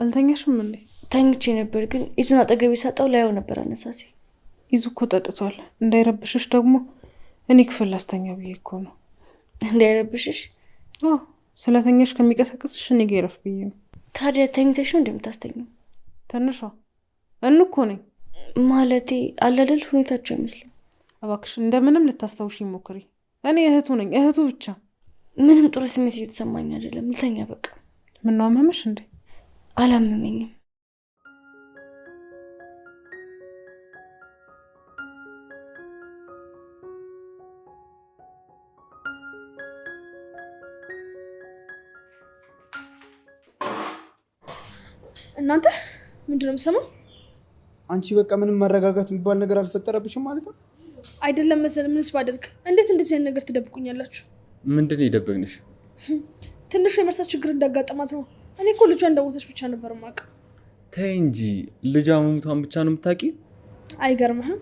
አልተኛሽም እንዴ? ተኝቼ ነበር ግን ይዙን አጠገቤ ሳጣው ላይው ነበር አነሳሴ። ይዙ እኮ ጠጥቷል። እንዳይረብሽሽ ደግሞ እኔ ክፍል ላስተኛ ብዬ እኮ ነው። እንዳይረብሽሽ? አዎ ስለተኛሽ ከሚቀሰቅስሽ እኔ ጋር ይረፍ ብዬ ነው። ታዲያ ተኝተሽ ነው እንደምታስተኛው? ትንሿ እንኮ ነኝ ማለቴ አለ አይደል ሁኔታቸው አይመስልም። እባክሽ እንደምንም ልታስታውሽ ሞክሪ። እኔ እህቱ ነኝ፣ እህቱ ብቻ። ምንም ጥሩ ስሜት እየተሰማኝ አይደለም። ልተኛ በቃ። ምን ነው አመመሽ እንዴ? አላመመኝም። እናንተ ምንድነው የምሰማው? አንቺ በቃ ምንም መረጋጋት የሚባል ነገር አልፈጠረብሽም ማለት ነው? አይደለም መሰለ። ምንስ ባደርግ? እንዴት እንደዚህ አይነት ነገር ትደብቁኛላችሁ? ምንድነው የደበቅንሽ? ትንሹ የመርሳት ችግር እንዳጋጠማት ነው። እኔ እኮ ልጇ እንደሞተች ብቻ ነበር የማውቀው። ተይ እንጂ ልጇ መሞቷን ብቻ ነው የምታውቂው? አይገርምህም?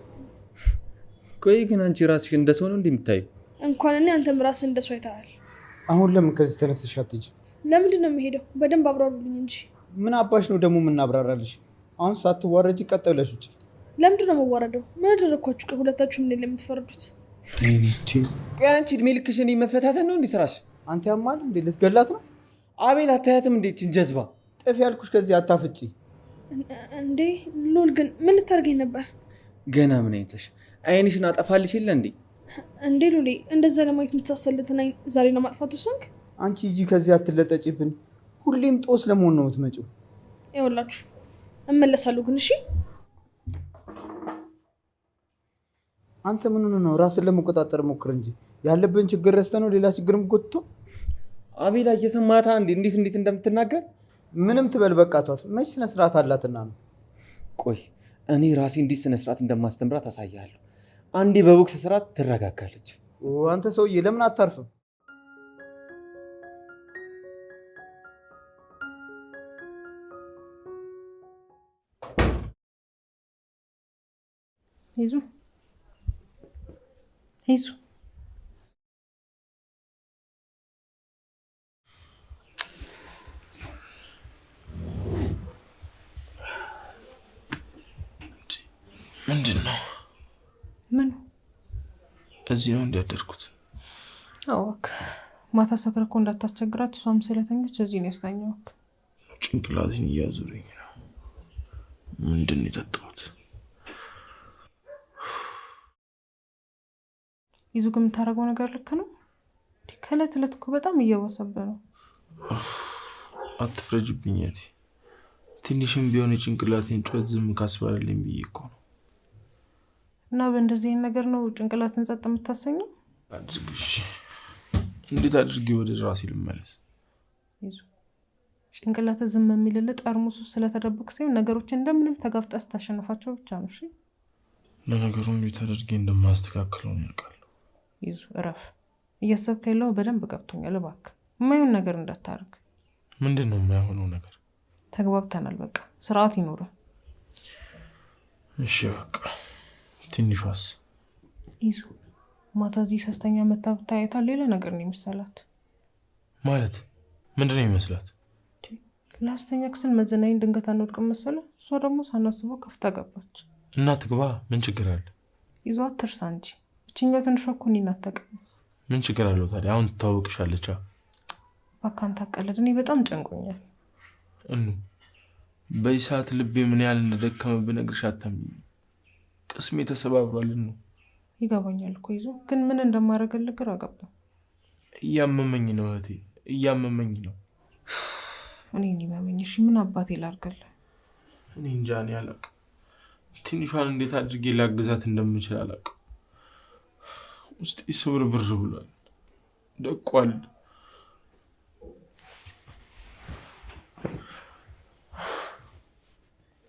ቆይ ግን አንቺ ራስሽ እንደ ሰው ነው እንደምታዩ? እንኳን እኔ አንተም ራስህ እንደ ሰው አይተሃል። አሁን ለምን ከዚህ ተነስተሽ አትሄጂም? ለምንድን ነው የምሄደው? በደንብ አብራሩልኝ እንጂ። ምን አባሽ ነው ደግሞ የምናብራራልሽ? አሁን ሳትዋረጂ ቀጥ ብለሽ ውጪ። ለምንድን ነው የምዋረደው? ምን አደረኳችሁ? ቆይ ሁለታችሁም እኔን የምትፈርዱት? ቆይ አንቺ እድሜ ልክሽ እኔ መፈታተን ነው እንዴ ስራሽ? አንተ ያማል እንዴ? ልትገላት ነው? አቤል አታያትም እንዴ ጀዝባ? ጥፊ ያልኩሽ ከዚህ አታፍጪ እንዴ። ሉል ግን ምን ልታርገኝ ነበር? ገና ምን አይተሽ አይንሽን አጠፋልሽ የለ እንዴ? እንዴ ሉሌ፣ እንደዛ ለማየት የምትሳሰልትን አይን ዛሬ ለማጥፋት ወሰንክ? አንቺ ሂጂ ከዚህ አትለጠጪብን። ሁሌም ጦስ ለመሆን ነው የምትመጪው። ይኸውላችሁ እመለሳለሁ ግን እሺ። አንተ ምን ሆነ ነው? ራስን ለመቆጣጠር ሞክር እንጂ ያለብን ችግር ረስተ ነው ሌላ ችግርም ጎትቶ። አቤላ እየሰማታ እንዴት እንደምትናገር ምንም ትበል በቃ ተዋት። መች ስነ ስርዓት አላትና ነው። ቆይ እኔ ራሴ እንዴት ስነ ስርዓት እንደማስተምራት አሳያለሁ። አንዴ በቦክስ ስርዓት ትረጋጋለች። አንተ ሰውዬ ለምን አታርፍም? ይዙ ይዙ ምንድን ነው? ምን እዚህ ነው እንዲያደርኩት? አዎ ማታ ሰፈር እኮ እንዳታስቸግራት እሷም ስለተኛች እዚህ ነው ያስተኛውክ። ጭንቅላቴን እያዞረኝ ነው። ምንድን ነው የጠጣሁት? ይዙ ግን የምታደርገው ነገር ልክ ነው? ከዕለት ዕለት እኮ በጣም እየወሰበ ነው። አትፍረጅብኝ እህቴ። ትንሽም ቢሆን የጭንቅላቴን ጩኸት ዝም ካስባለልኝ ብዬ እኮ ነው። እና በእንደዚህ አይነት ነገር ነው ጭንቅላትን ጸጥ የምታሰኘው? አድርግሽ። እንዴት አድርጌ ወደ ራሴ ልመለስ? ይዙ ጭንቅላት ዝም የሚልልህ ጠርሙስ ውስጥ ስለተደበቅ ሳይሆን ነገሮችን እንደምንም ተጋፍጠህ ስታሸንፋቸው ብቻ ነው። እሺ ለነገሩ እንዴት አድርጌ እንደማስተካክለው ነው ያውቃለሁ። ይዙ እረፍ። እያሰብክ ያለው በደንብ ገብቶኛል። እባክህ የማይሆን ነገር እንዳታርግ። ምንድን ነው የማይሆነው ነገር? ተግባብተናል። በቃ ስርዓት ይኖር። እሺ በቃ። ትንሿስ? ይዙ ማታ እዚህ ሶስተኛ መታ ብታያታ ሌላ ነገር ነው የሚመስላት። ማለት ምንድን ነው የሚመስላት? ላስተኛ ክስል መዘናኝ ድንገት አንወድቅም መሰለ። እሷ ደግሞ ሳናስበው ከፍታ ገባች። እና ትግባ። ምን ችግር አለ? ይዟ አትርሳ እንጂ እችኛው ትንሿ እኮ እኔን አታውቅም። ምን ችግር አለው ታዲያ? አሁን ትታወቅሻለች። እባክህ አንተ አትቀልድ። እኔ በጣም ጨንቆኛል። በዚህ ሰዓት ልቤ ምን ያህል እንደደከመ ብነግርሽ አታምኚም። ቅስሜ ተሰባብሯል። ይገባኛል እኮ ይዙ፣ ግን ምን እንደማደርግልህ ግራ ገባኝ። እያመመኝ ነው እህቴ፣ እያመመኝ ነው። እኔን ይመመኝ። እሺ ምን አባቴ ላድርግልህ? እኔ እንጃ። እኔ አላውቅም። ትንሿን እንዴት አድርጌ ላግዛት እንደምችል አላውቅም። ውስጤ ስብርብር ብሏል፣ ደቋል።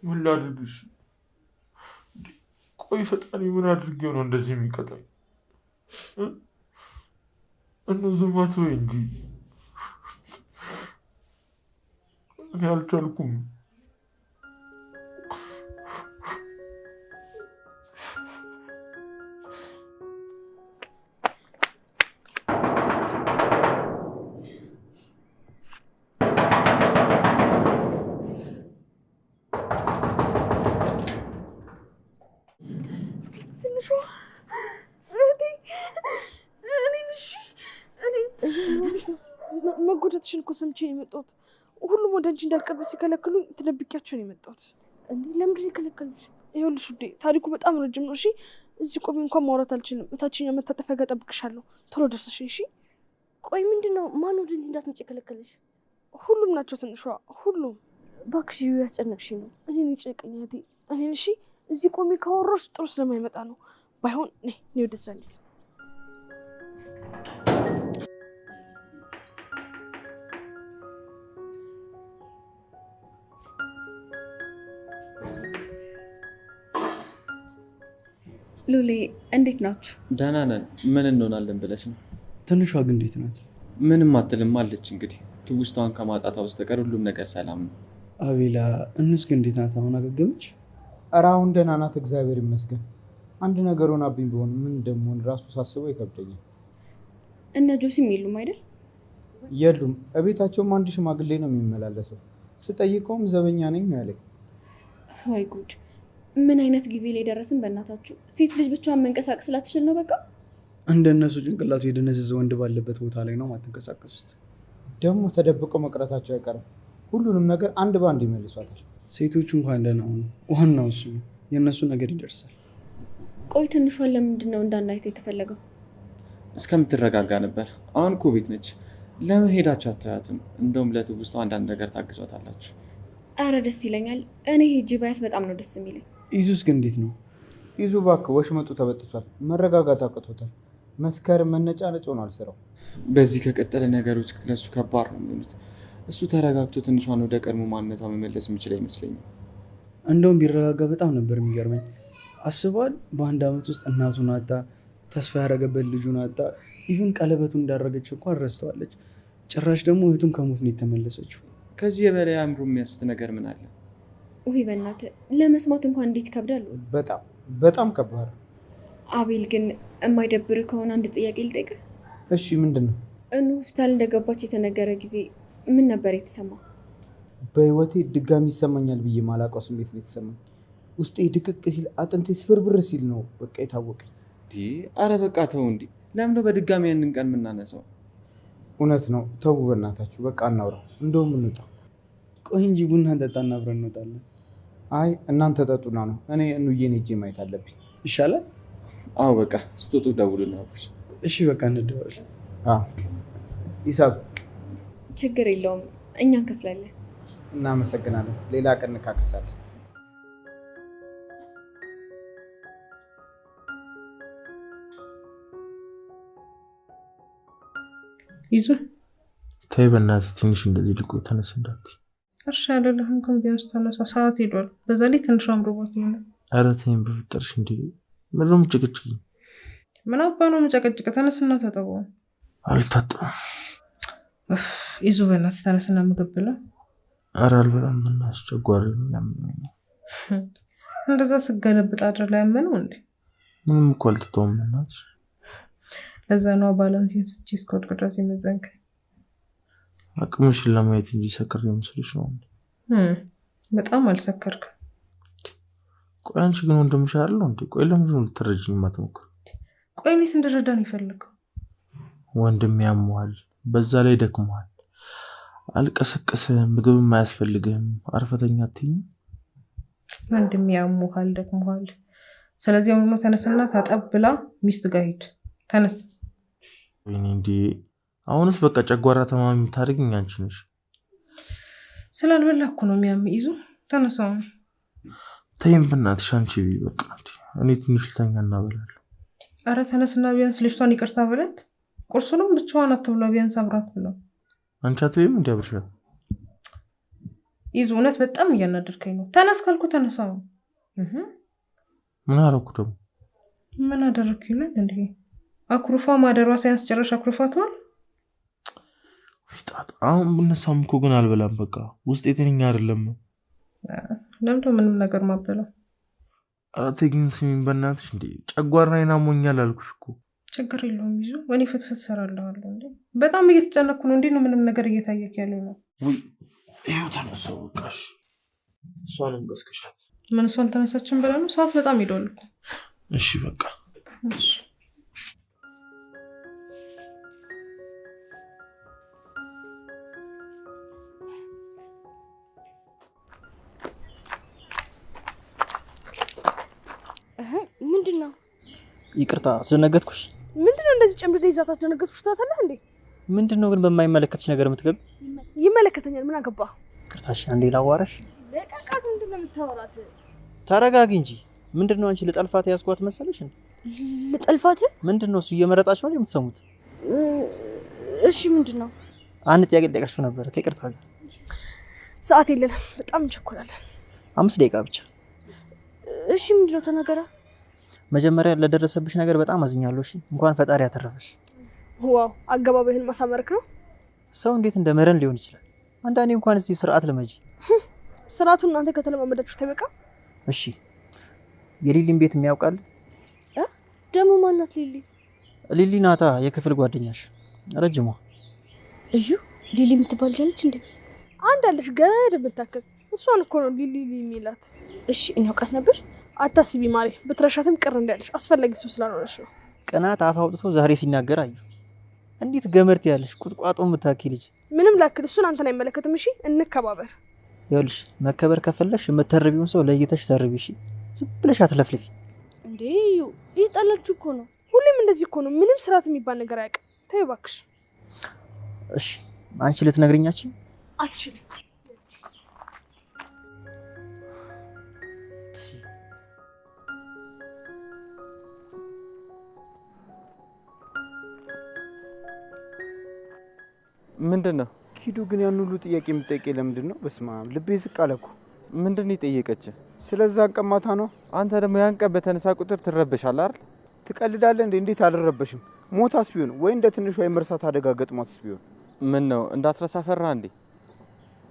ምን ላድርግሽ? ቆይ ፈጣሪ ምን አድርጌው ነው እንደዚህ የሚቀጣኝ? እነዚህማት ወይ እንጂ እኔ አልቻልኩም። ትንሿ መጎዳትሽን እኮ ሰምቼ ነው የመጣሁት። ሁሉም ወደ አንቺ እንዳልቀርብ ሲከለክሉኝ ተደብቂያቸው ነው የመጣሁት። እንዴ ለምንድን ነው የከለከሉሽ? ይኸውልሽ ውዴ ታሪኩ በጣም ረጅም ነው። እሺ እዚህ ቆሜ እንኳን ማውራት አልችልም። እታችኛው መታጠፊያ ጋር እጠብቅሻለሁ። ቶሎ ደርሰሽ እሺ። ቆይ ምንድን ነው? ማን ወደዚህ እንዳትመጪ የከለከለሽ? ሁሉም ናቸው ትንሿ፣ ሁሉም። እባክሽ ያስጨነቅሽኝ ነው። እኔን ይጨነቀኝ እህቴ፣ እኔን። እሺ እዚህ ቆሜ ካወራሽ ጥሩ ስለማይመጣ ነው። ባይሆን ነይ ወደዛ እንሂድ። ሉሌ እንዴት ናችሁ? ደህና ነን። ምን እንሆናለን ብለሽ ነው? ትንሿ ግን እንዴት ናት? ምንም አትልም አለች። እንግዲህ ትውስቷን ከማጣቷ በስተቀር ሁሉም ነገር ሰላም ነው። አቤላ እንስ ግን እንዴት ናት? አሁን አገገመች? ኧረ አሁን ደህና ናት፣ እግዚአብሔር ይመስገን። አንድ ነገር ሆናብኝ ቢሆን ምን እንደምሆን ራሱ ሳስበው ይከብደኛል። እነ ጆሲም የሉም አይደል? የሉም። እቤታቸውም አንድ ሽማግሌ ነው የሚመላለሰው። ስጠይቀውም ዘበኛ ነኝ ነው ያለኝ። ወይ ጉድ! ምን አይነት ጊዜ ላይ ደረስን በእናታችሁ። ሴት ልጅ ብቻዋን መንቀሳቀስ ላትችል ነው በቃ። እንደነሱ ጭንቅላቱ የደነዘዘ ወንድ ባለበት ቦታ ላይ ነው ማትንቀሳቀሱት። ደግሞ ተደብቀው መቅረታቸው አይቀርም። ሁሉንም ነገር አንድ በአንድ ይመልሷታል። ሴቶቹ እንኳን ደህና ሆኑ። ዋናው እሱ ነው። የእነሱ ነገር ይደርሳል። ቆይ ትንሿን ለምንድን ነው እንዳናየት የተፈለገው? እስከምትረጋጋ ነበር። አሁን እኮ ቤት ነች። ለምን ሄዳችሁ አታያትም? እንደውም ለትውስቷ አንዳንድ ነገር ታግዟታላችሁ። አረ ደስ ይለኛል። እኔ ሄጂ ባያት በጣም ነው ደስ የሚለኝ። ኢዙስ ግን እንዴት ነው? ይዙ እባክህ ወሽመጡ ተበጥሷል። መረጋጋት አቅቶታል። መስከረም መነጫነጭ ሆኗል ስራው። በዚህ ከቀጠለ ነገሮች ለሱ ከባድ ነው የሚሆኑት። እሱ ተረጋግቶ ትንሿን ወደ ቀድሞ ማንነቷ መመለስ የሚችል አይመስለኝም። እንደውም ቢረጋጋ በጣም ነበር የሚገርመኝ። አስቧል። በአንድ ዓመት ውስጥ እናቱን አጣ፣ ተስፋ ያደረገበት ልጁን አጣ። ኢቭን ቀለበቱን እንዳደረገች እንኳን ረስተዋለች። ጭራሽ ደግሞ እህቱም ከሞት ነው የተመለሰችው። ከዚህ የበላይ አእምሮ የሚያስት ነገር ምን አለ? ውይ በእናትህ ለመስማት እንኳን እንዴት ይከብዳል። በጣም ከባድ። አቤል ግን የማይደብር ከሆነ አንድ ጥያቄ ልጠይቅህ። እሺ ምንድን ነው? እኑ ሆስፒታል እንደገባች የተነገረ ጊዜ ምን ነበር የተሰማ? በህይወቴ ድጋሚ ይሰማኛል ብዬ ማላውቀው ስሜት ነው የተሰማኝ። ውስጤ ድቅቅ ሲል፣ አጥንቴ ስብርብር ሲል ነው በቃ የታወቀኝ። አረ በቃ ተው። እንዲ ለምን ነው በድጋሚ ያንን ቀን የምናነሳው? እውነት ነው። ተው በእናታችሁ በቃ እናውራ። እንደውም እንውጣ። ቆይ እንጂ ቡና እንጠጣና አብረን እንወጣለን። አይ እናንተ ጠጡና ነው። እኔ እኑዬን ሄጄ ማየት አለብኝ። ይሻላል? አዎ በቃ ስትወጡ ደውሉልኝ። እሺ በቃ እንደዋወል። ሂሳብ ችግር የለውም እኛ እንከፍላለን። እናመሰግናለን። ሌላ ቀን እንካከሳለን። ይዙ ተይ በእናትሽ ትንሽ እንደዚህ ልቆይ። ተነስ እንዳትዪ። እሺ አይደለህም ግን ቢያንስ ተነሳ። ሰዓት ሄዷል። በዛ ላይ ትንሿ አምሮባት ነው። ኧረ ተይኝ በፍጠርሽ። እንዲ ምንድን ነው የምትጨቀጭቂኝ? ምን አባ ነው የምጨቀጭቅ? ተነስና ተጠበው። አልታጠብም። ይዙ በእናትሽ ተነስና ምግብ ብላ። ኧረ አልበላም። በእናትሽ ጨጓራዬ ነው ያመመኝ። እንደዛ ስገለብጥ አድር ላይ ያመነው እንዴ? ምንም እኮ አልጠጣሁም በእናትሽ። ለዛ ነው ባላንሲን ስቼ እስከወድቅ ድረስ የመዘንከኝ። አቅምሽን ለማየት እንጂ ሰክሬ መስሎሽ ነው? በጣም አልሰከርክም። ቆይ አንቺ ግን ወንድምሽ አይደለሁ እንዴ? ቆይ ለምንድን ነው ልትረጂኝ የማትሞክሪው? ቆይ እኔስ እንድረዳ ነው የፈለገው? ወንድም ያመዋል፣ በዛ ላይ ደክሟል። አልቀሰቅስህም፣ ምግብም አያስፈልግህም። አርፈተኛ አትይኝም? ወንድም ያመዋል፣ ደክሟል። ስለዚህ አሁን ተነስና ታጠብ ብላ ሚስት ጋር ሂድ። ተነስ። ወይኔ እንዴ! አሁንስ በቃ ጨጓራ ተማሚ የምታደርግኝ አንቺ ነሽ። ስላልበላ እኮ ነው የሚያም። ይዙ ተነሳው። ተይም በእናትሽ አንቺ በቃ እኔ ትንሽ ልተኛ እናበላለሁ። አረ ተነስና ቢያንስ ልጅቷን ይቅርታ በለት። ቁርሱንም ብቻዋን አትብላ፣ ቢያንስ አብራት ብላ። አንቺ አትበይም እንዴ አብርሽ? ይዙ እውነት በጣም እያናደርከኝ ነው። ተነስ ካልኩ ተነሳው። ምን አደረኩ ደግሞ? ምን አደረክ ይላል እንዴ? አኩርፋ ማደሯ ሳያንስ ጨረሻ አኩርፋቷል። አሁን ብነሳም እኮ ግን አልበላም። በቃ ውስጤ ጤነኛ አይደለም። ለምዶ ምንም ነገር ማበላው? ኧረ ተይ ግን ስሚኝ በእናትሽ። እንዴ ጨጓራዬን አሞኛል አልኩሽ እኮ። ችግር የለውም ይዙ፣ እኔ ፍትፍት እሰራልሃለሁ። እንዴ በጣም እየተጨነኩ ነው። እንዴ ነው ምንም ነገር እየታየክ ያለው ነው? ውይ ይኸው ተነሳው። በቃ እሷንም ቀስቅሻት። ምን እሷ አልተነሳችም ብለህ ነው? ሰዓት በጣም ሄዷል እኮ። እሺ በቃ እሺ ምንድነው? ይቅርታ ስለነገጥኩሽ። ምንድነው እንደዚህ ጨምድደ ይዛት አስደነገጥኩሽ ታታለህ እንዴ? ምንድነው ግን በማይመለከትሽ ነገር የምትገብ? ይመለከተኛል። ምን አገባ? ይቅርታሽ አንዴ ላዋራሽ። ለቃቃት ምንድነው የምታወራት? ተረጋጊ እንጂ። ምንድነው አንቺ ልጠልፋት ያስኳት መሰለሽ? ልጠልፋት? ምንድነው እሱ እየመረጣችሁ ነው የምትሰሙት? እሺ ምንድነው? አንድ ጥያቄ ልጠይቃችሁ ነበር ከይቅርታ ጋር። ሰዓት የለንም፣ በጣም እንቸኮላለን። 5 ደቂቃ ብቻ። እሺ ምንድነው? ተናገራ። መጀመሪያ ለደረሰብሽ ነገር በጣም አዝኛለሁ። እሺ እንኳን ፈጣሪ ያተረፈሽ። ዋው አገባብህን ማሳመርክ ነው። ሰው እንዴት እንደመረን ሊሆን ይችላል? አንዳንዴ እንኳን እስቲ ስርዓት ለመጂ። ስርዓቱን እናንተ ከተለማመዳችሁ ተበቃ። እሺ የሊሊን ቤት የሚያውቃል? ደግሞ ማናት ሊሊ? ሊሊ ናታ የክፍል ጓደኛሽ ረጅሟ። እዩ ሊሊ የምትባል ጃለች እንዴ? አንድ አለሽ ገድ የምታከል እሷን እኮ ነው ሊሊ የሚላት። እሺ እኔ አውቃት ነበር። አታስቢ ማሪ፣ ብትረሻትም ቅር እንዳለሽ አስፈላጊ ሰው ስላልሆነሽ ነው። ቅናት አፍ አውጥቶ ዛሬ ሲናገር አየሁ። እንዴት ገመርት ያለሽ ቁጥቋጦ የምታኪ ልጅ። ምንም ላክል እሱን አንተን አይመለከትም። እሺ እንከባበር። ይኸውልሽ መከበር ከፈለሽ የምትተርቢውን ሰው ለይተሽ ተርቢ። እሺ ዝም ብለሽ አትለፍልፊ። እንዴ ይጣላችሁ እኮ ነው። ሁሌም እንደዚህ እኮ ነው። ምንም ስርዓት የሚባል ነገር አያውቅም። ተይ እባክሽ። እሺ አንቺ ልትነግሪኛችሁ አትችልም። ምንድነው? ኪዱ ግን ያን ሁሉ ጥያቄ የምትጠይቀኝ ለምንድን ነው? በስመ አብ ልቤ ዝቅ አለ እኮ። ምንድነው የጠየቀች? ስለዛ ቀማታ ነው። አንተ ደግሞ ያን ቀን በተነሳ ቁጥር ትረበሻለህ አይደል? ትቀልዳለህ እንዴ? እንዴት አልረበሽም? ሞታስ ቢሆን ወይ እንደ ትንሿ የመርሳት አደጋ ገጥሟትስ ቢሆን ምን ነው እንዳትረሳ ፈራ እንዴ?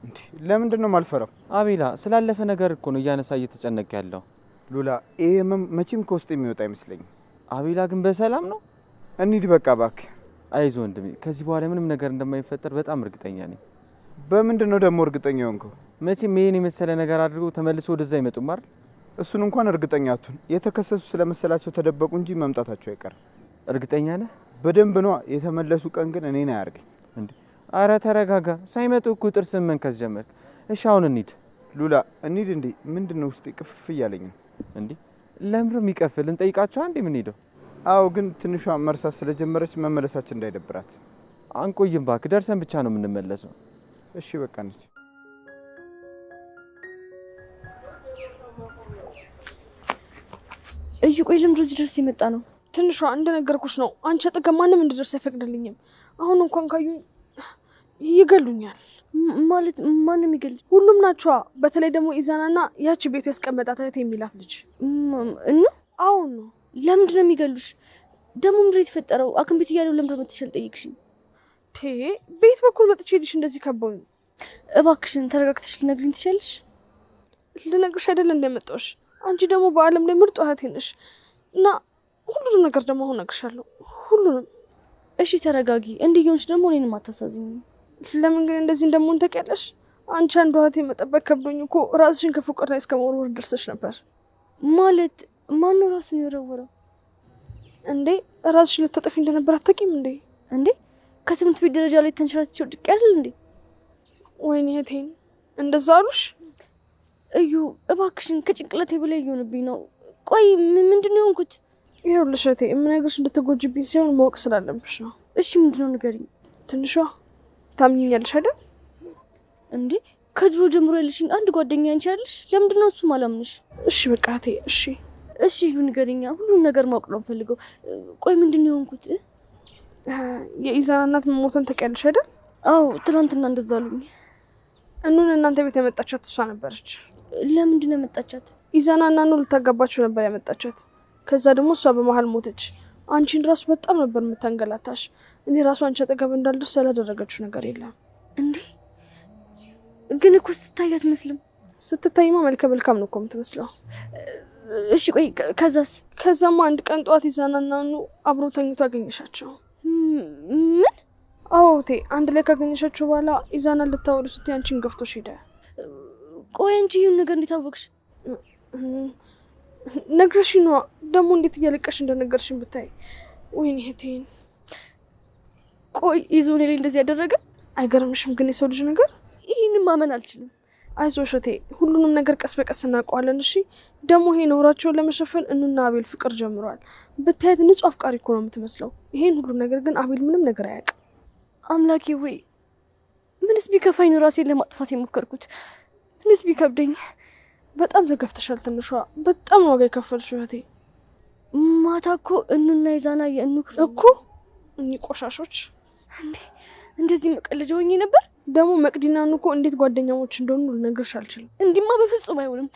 እንዴ ለምንድን ነው የማልፈራው? አቤላ ስላለፈ ነገር እኮ ነው እያነሳ እየተጨነቀ ያለው። ሉላ ይሄ መቼም ከውስጥ የሚወጣ አይመስለኝም። አቤላ ግን በሰላም ነው? እንሂድ በቃ እባክህ። አይዞህ ወንድሜ፣ ከዚህ በኋላ ምንም ነገር እንደማይፈጠር በጣም እርግጠኛ ነኝ። በምንድን ነው ደግሞ እርግጠኛ ሆንከው? መቼም ይሄን የመሰለ ነገር አድርገው ተመልሶ ወደዛ አይመጡም አይደል? እሱን እንኳን እርግጠኛ አትሁን። የተከሰሱ ስለመሰላቸው ተደበቁ እንጂ መምጣታቸው አይቀርም። እርግጠኛ ነህ? በደንብ ነው። የተመለሱ ቀን ግን እኔን አያርገኝ እንዴ። አረ ተረጋጋ። ሳይመጡ እኮ ጥርስን መንከስ ጀመር። እሺ አሁን እንሂድ። ሉላ እንሂድ እንዴ? ምንድነው ውስጤ ቅፍፍ እያለኝ ነው። እንዴ ለምንድን ነው የሚቀፍል? እንጠይቃቸው አንዴ ምን ሄደው። አዎ ግን ትንሿ መርሳት ስለጀመረች መመለሳችን እንዳይደብራት። አንቆይም እባክህ፣ ደርሰን ብቻ ነው የምንመለሰው። እሺ በቃ ነች። እዩ ቆይ ለምንድን እዚህ ድረስ የመጣ ነው? ትንሿ እንደነገርኩሽ ነው። አንቺ አጠገብ ማንም እንድደርስ አይፈቅድልኝም። አሁን እንኳን ካዩኝ ይገሉኛል። ማለት ማንም ይገል? ሁሉም ናቸዋ። በተለይ ደግሞ ኢዛናና ያቺ ቤቱ ያስቀመጣት እህት የሚላት ልጅ እና አሁን ነው። ለምንድን ነው የሚገሉሽ? ደግሞ ምንድን ነው የተፈጠረው? አክም ቤት እያለሁ ለምንድን ነው መጥተሽ አልጠየቅሽኝ? ቤት በኩል መጥቼ ልሽ እንደዚህ ከበውኝ። እባክሽን ተረጋግተሽ ልነግሪኝ ትችያለሽ? ልነግርሽ አይደል እንደመጣሁሽ። አንቺ ደግሞ በአለም ላይ ምርጥ እህቴ ነሽ እና ሁሉንም ነገር ደግሞ አሁን እነግርሻለሁ። ሁሉንም። እሺ ተረጋጊ። እንዲየሆንሽ ደግሞ እኔንም አታሳዝኝ። ለምን ግን እንደዚህ እንደምሆን ታውቂያለሽ? አንቺ አንዱ እህቴ መጠበቅ ከብዶኝ እኮ ራስሽን ከፎቅ ላይ እስከ መወርወር ደርሰሽ ነበር። ማለት ማን ነው ራሱን የወረወረው? እንዴ ራስሽ ልትጠፊ እንደነበር አታውቂም እንዴ? እንዴ ከትምህርት ቤት ደረጃ ላይ ተንሸራትቼ ወድቄ አይደል እንዴ? ወይኔ እህቴን እንደዛ አሉሽ? እዩ እባክሽን ከጭንቅላቴ በላይ እየሆነብኝ ነው። ቆይ ምንድን ነው የሆንኩት? ይኸውልሽ እህቴ የምነግርሽ እንድትጎጂብኝ ሳይሆን ማወቅ ስላለብሽ ነው። እሺ ምንድን ነው ንገሪኝ። ትንሿ ታምኚኛለሽ አይደል? እንዴ ከድሮ ጀምሮ ያለሽኝ አንድ ጓደኛ አንቺ ያለሽ፣ ለምንድን ነው እሱ ማላምንሽ? እሺ በቃ እህቴ እሺ እሺ ንገሪኛ። ሁሉም ነገር ማወቅ ነው ፈልገው። ቆይ ምንድን ነው የሆንኩት? የኢዛና እናት መሞቷን ታውቂያለሽ አይደል? አዎ ትናንትና እንደዛ አሉኝ። እኑን እናንተ ቤት ያመጣቻት እሷ ነበረች። ለምንድን ነው ያመጣቻት? ኢዛና እና እኑ ልታጋባችሁ ነበር ያመጣቻት። ከዛ ደግሞ እሷ በመሀል ሞተች። አንቺን ራሱ በጣም ነበር የምታንገላታሽ። እኔ ራሱ አንቺ አጠገብ እንዳልደርስ ያላደረገችው ነገር የለም። እንዴ ግን እኮ ስትታይ አትመስልም። ስትታይማ መልከ መልካም ነው እኮ የምትመስለው። እሺ ቆይ ከዛስ? ከዛማ አንድ ቀን ጠዋት ኢዛና እና እኑ አብሮ ተኝቶ አገኘሻቸው። ምን? አዎ እህቴ አንድ ላይ ካገኘሻቸው በኋላ ኢዛና ልታወሉ ስትይ አንቺን ገፍቶሽ ሄደ። ቆይ አንቺ ይሁን ነገር እንዴት አወቅሽ? ነግረሽኝ ነዋ። ደግሞ እንዴት እያለቀሽ እንደነገርሽኝ ብታይ። ወይኔ እህቴን። ቆይ ይዞ እኔ ላይ እንደዚህ ያደረገ አይገርምሽም? ግን የሰው ልጅ ነገር ይህንን ማመን አልችልም። አይዞሽ እህቴ፣ ሁሉንም ነገር ቀስ በቀስ እናውቀዋለን። እሺ ደግሞ ይሄ ነውራቸውን ለመሸፈን እኑና አቤል ፍቅር ጀምረዋል። ብታየት ንጹህ አፍቃሪ እኮ ነው የምትመስለው። ይሄን ሁሉ ነገር ግን አቤል ምንም ነገር አያውቅም። አምላኬ ወይ ምንስ ቢከፋኝ ነው ራሴን ለማጥፋት የሞከርኩት? ምንስ ቢከብደኝ? በጣም ተገፍተሻል ትንሿ። በጣም ዋጋ የከፈልሽው እህቴ። ማታ እኮ እኑና የዛና የእኑ ክፍል እኮ እኚህ ቆሻሾች እንዴ እንደዚህ መቀለጃ ሆኜ ነበር። ደግሞ መቅዲና እኑ እኮ እንዴት ጓደኛሞች እንደሆኑ ልነግርሽ አልችልም። እንዲማ በፍጹም አይሆንም።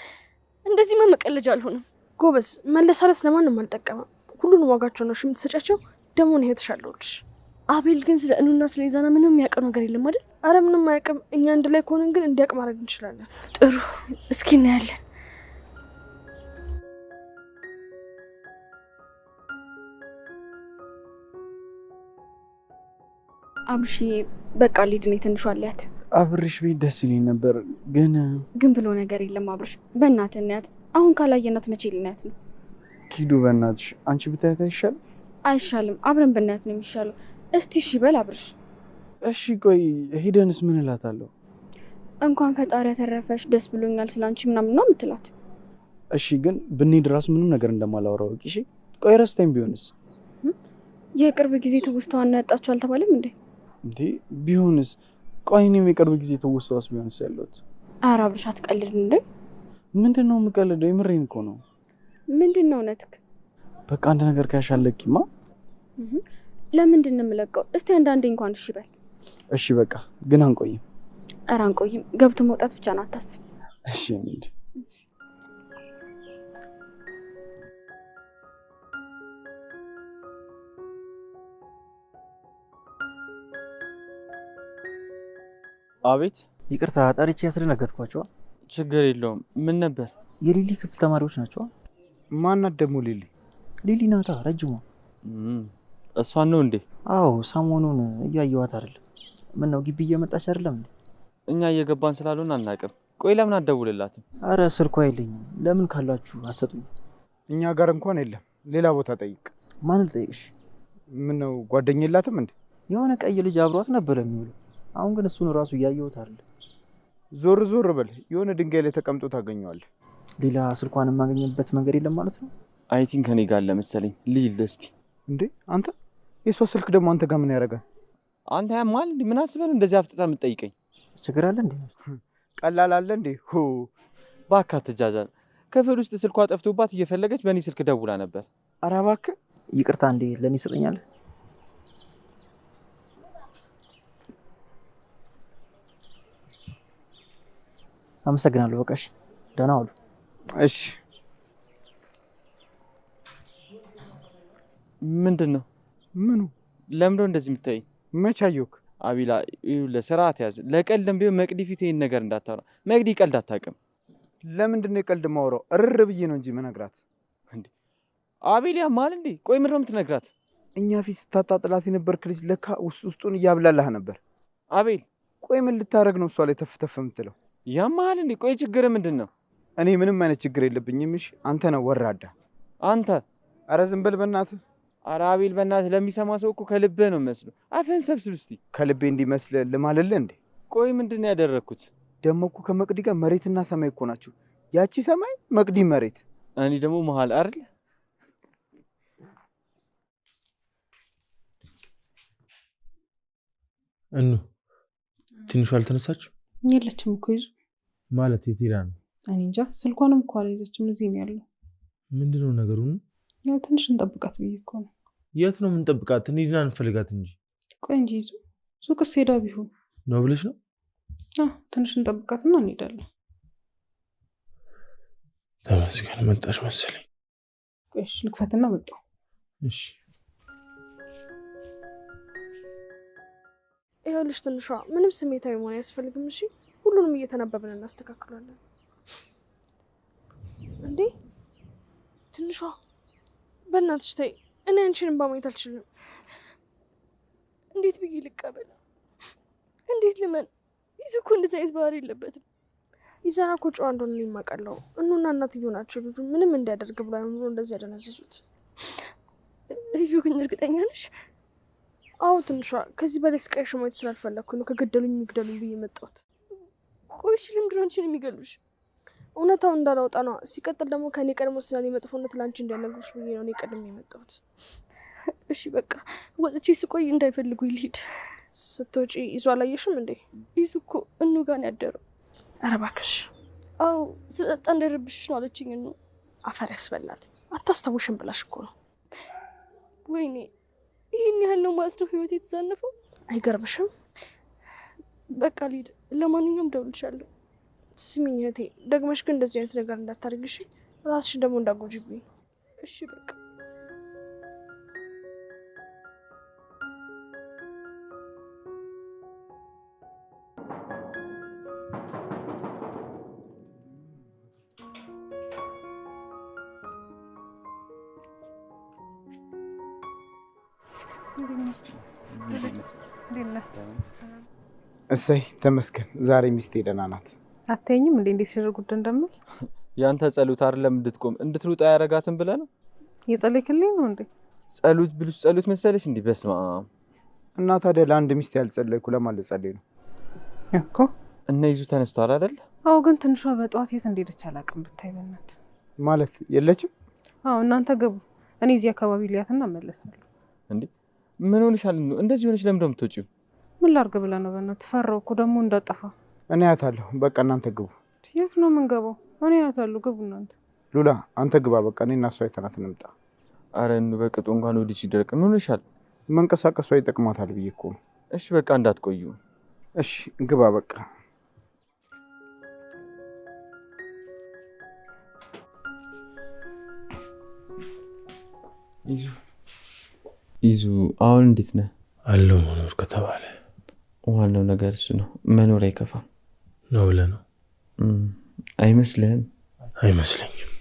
እንደዚህማ መቀለጃ አልሆንም። ጎበዝ፣ መለሳለስ ለማንም አልጠቀመም። ሁሉንም ዋጋቸው ነው የምትሰጫቸው። ደግሞ ነው እህትሻለሁልሽ። አቤል ግን ስለ እኑና ስለ የዛና ምንም የሚያውቀው ነገር የለም አይደል? አረ ምንም አያውቅም። እኛ አንድ ላይ ከሆነን ግን እንዲያውቅ ማድረግ እንችላለን። ጥሩ፣ እስኪ እናያለን። አብርሽ በቃ ሊድ ነው ትንሿ አለያት። አብርሽ ቤት ደስ ይለኝ ነበር ግን ብሎ ነገር የለም አብርሽ። በእናትህ እናያት። አሁን ካላየናት መቼ ልናያት ነው? ኪዱ በእናትሽ አንቺ ብታያት አይሻልም? አይሻልም። አብረን ብናያት ነው የሚሻለው። እስቲ እሺ በል አብርሽ። እሺ ቆይ ሄደንስ ምን እላታለሁ? እንኳን ፈጣሪ ያተረፈሽ ደስ ብሎኛል ስላንቺ ምናምን ነው የምትላት። እሺ ግን ብንሄድ ራሱ ምንም ነገር እንደማላወራው እሺ? ቆይ ረስተኝ ቢሆንስ? የቅርብ ጊዜ ትውስታዋን ነው ያጣችሁ አልተባለም እንዴ? እንዴ ቢሆንስ? ቆይ እኔም የቅርብ ጊዜ ትውስታዋስ ቢሆንስ ያለሁት? ኧረ አብርሽ አትቀልድ እንዴ! ምንድነው የምቀልደው? የምሬን እኮ ነው። ምንድነው እውነትክ? በቃ አንድ ነገር ካሻለኪማ። ለምንድን ነው የምለቀው? እስቲ አንዳንዴ እንኳን እሺ በል። እሺ በቃ ግን አንቆይም። ኧረ አንቆይም። ገብቶ መውጣት ብቻ ነው፣ አታስብ። እሺ እንዴ አቤት። ይቅርታ ጠርቼ ያስደነገጥኳቸው። ችግር የለውም። ምን ነበር? የሊሊ ክፍል ተማሪዎች ናቸው። ማናት ደግሞ ሊሊ? ሊሊ ናታ ረጅሟ። እሷን ነው እንዴ? አዎ ሰሞኑን እያየኋት አይደለም። ምን ነው ግቢ እየመጣች አይደለም እንዴ? እኛ እየገባን ስላልሆነ አናውቅም። ቆይ ለምን አትደውልላትም? አረ ስልኳ የለኝም። ለምን ካላችሁ አትሰጡኝ? እኛ ጋር እንኳን የለም። ሌላ ቦታ ጠይቅ። ማን ልጠይቅሽ? ምን ነው ጓደኛ የላትም እንዴ? የሆነ ቀይ ልጅ አብሯት ነበር የሚውለው። አሁን ግን እሱን ራሱ እያየሁት አይደለም። ዞር ዞር በል፣ የሆነ ድንጋይ ላይ ተቀምጦ ታገኘዋለህ። ሌላ ስልኳን የማገኘበት መንገድ የለም ማለት ነው? አይ ቲንክ እኔ ጋር ለመሰለኝ። ልሂድ እስኪ። እንዴ አንተ የሷ ስልክ ደግሞ አንተ ጋር ምን ያደርጋል? አንተ ያማል እንዴ? ምን አስበህ ነው እንደዚህ አፍጥጣ የምትጠይቀኝ? ችግር አለ እንዴ? ቀላል አለ እንዴ? እባክህ አትጃጃል። ክፍል ውስጥ ስልኳ ጠፍቶባት እየፈለገች በእኔ ስልክ ደውላ ነበር። ኧረ እባክህ ይቅርታ እንዴ ለኔ ይሰጠኛል? አመሰግናለሁ። በቃሽ ደህና ዋሉ። እሺ ምንድነው? ምኑ? ለምንድን ነው እንደዚህ የምታይ? መች አየሁክ? አቢላ ለስርዓት ያዝ። ለቀልድም ቢሆን መቅዲ ፊት ይሄን ነገር እንዳታወራ። መቅዲ ቀልድ አታውቅም። ለምንድን ነው የቀልድ ማውራው? እርር ብዬ ነው እንጂ መነግራት። እንዴ አቢላ ማል እንዴ? ቆይ ምንድን ነው የምትነግራት? እኛ ፊት ስታጣጥላት የነበርክ ልጅ ለካ ውስጡን እያብላላህ ነበር። አቤል ቆይ ምን ልታረግ ነው እሷ ላይ ተፍተፍ የምትለው? ያማል እንዴ? ቆይ ችግር ምንድን ነው? እኔ ምንም አይነት ችግር የለብኝም። እሺ አንተ ነው ወራዳ። አንተ ኧረ ዝም በል በእናትህ። ኧረ አቤል በእናትህ ለሚሰማ ሰው እኮ ከልብህ ነው የሚመስለው። አፍህን ሰብስብ እስቲ። ከልቤ እንዲመስል ልማልልህ እንዴ? ቆይ ምንድን ነው ያደረግኩት? ደግሞ እኮ ከመቅዲ ጋር መሬትና ሰማይ እኮ ናቸው። ያቺ ሰማይ መቅዲ መሬት፣ እኔ ደግሞ መሀል አይደል? እኑ ትንሹ አልተነሳችም? የለችም እኮ ይዙ ማለት የት ሄዳ ነው? እኔ እንጃ። ስልኳንም እኮ አልያዘችም። እዚህ ነው ያለው። ምንድነው ነገሩ? ያው ትንሽ እንጠብቃት ብዬ እኮ ነው። የት ነው የምንጠብቃት? እንሂድና እንፈልጋት እንጂ። ቆይ እንጂ ይዙ ሱቅስ ሄዳ ቢሆን ነው ብለሽ ነው? ትንሽ እንጠብቃትና እንሄዳለን። ተመስገን መጣሽ መሰለኝ። ቆይ እሺ ልክፈትና መጣሁ። እሺ ይኸውልሽ ትንሿ ምንም ስሜታዊ መሆን አያስፈልግም። እሺ ሁሉንም እየተናበብን እናስተካክላለን። እንዴ ትንሿ በእናትሽ ተይ። እኔ አንቺንም ማየት አልችልም። እንዴት ብዬ ልቀበል? እንዴት ልመን? ይዙ እኮ እንደዚህ አይነት ባህሪ የለበትም። ኢዛና እኮ ጨዋ እንደሆነ የማውቃለሁ። እኑና እናትየው ናቸው ልጁ ምንም እንዲያደርግ ብሎ አይምሮ እንደዚህ ያደነዘዙት። እዩ ግን እርግጠኛ ነሽ? አዎ ትንሿ፣ ከዚህ በላይ ስቃይሽ ማየት ስላልፈለኩኝ ነው ከገደሉኝ የሚግደሉኝ ብዬ መጣሁት። ቆይሽ ለምንድን ነው አንቺን የሚገሉሽ? እውነታውን እንዳላወጣ ነው። ሲቀጥል ደግሞ ከኔ ቀድሞ ስላለ መጥፎነት ለአንቺ እንዳይነግሩሽ ብዬ ነው እኔ ቀድሜ የመጣሁት። እሺ በቃ ወጥቼ ስቆይ እንዳይፈልጉኝ ልሂድ። ስትወጪ ይዞ አላየሽም እንዴ? ይዙ እኮ እኑ ጋር ነው ያደረው። ኧረ እባክሽ። አዎ ስለጠጣ እንዳይረብሽሽ ነው አለችኝ። እኑ አፈር ያስበላት። አታስታውሽም ብላሽ እኮ ነው። ወይኔ ይህን ያህል ነው ማለት ነው ህይወት የተዛነፈው። አይገርምሽም? በቃ ልሂድ። ለማንኛውም ደውልልሻለሁ። ስሚኝ እህቴ፣ ደግመሽ ግን እንደዚህ አይነት ነገር እንዳታደርግሽ፣ ራስሽን ደግሞ እንዳጎጂብኝ። እሺ በቃ እሰይ ተመስገን። ዛሬ ሚስቴ ደህና ናት። አትይኝም እንዴ እንዴት ሲያደርጉት እንደምል? ያንተ ጸሎት አይደለም እንድትቆም እንድትሩጥ አያረጋትም ብለህ ነው? የጸለይክልኝ ነው እንዴ? ጸሎት ብሉስ ጸሎት መሰለሽ እንዴ? በስመ አብ። እና ታዲያ ለአንድ ሚስት ያልጸለይኩ ለማን ልጸልይ ነው እኮ? እና ይዙ ተነስተዋል አይደል? አዎ፣ ግን ትንሿ በጠዋት የት እንደሄደች አላውቅም። ብታይ በእናት ማለት የለችም? አዎ፣ እናንተ ገቡ። እኔ እዚህ አካባቢ ሊያትና እመለሳለሁ። እንዴ ምን ሆነሻል? እንደዚህ ሆነሽ ለምን እንደምትወጪው? ምን ላድርግ ብለህ ነው? በእናት ፈራሁ እኮ ደግሞ እንዳጠፋ። እኔ አያታለሁ። በቃ እናንተ ግቡ። የት ነው የምንገባው? እኔ አያታለሁ። ግቡ እናንተ። ሉላ አንተ ግባ። በቃ እኔ እና እሷ አይተናት እንምጣ። አረ እኑ በቅጡ እንኳን ወዲህ ሲደርቅ ምን ሆነሻል? መንቀሳቀሷ ይጠቅማታል ብዬ እኮ ነው። እሺ በቃ እንዳትቆዩ። እሺ ግባ በቃ። ይዙ አሁን እንዴት ነህ? አለው መኖር ከተባለ ዋናው ነገር እሱ ነው። መኖር አይከፋም ነው ብለህ ነው? አይመስልህም? አይመስለኝም።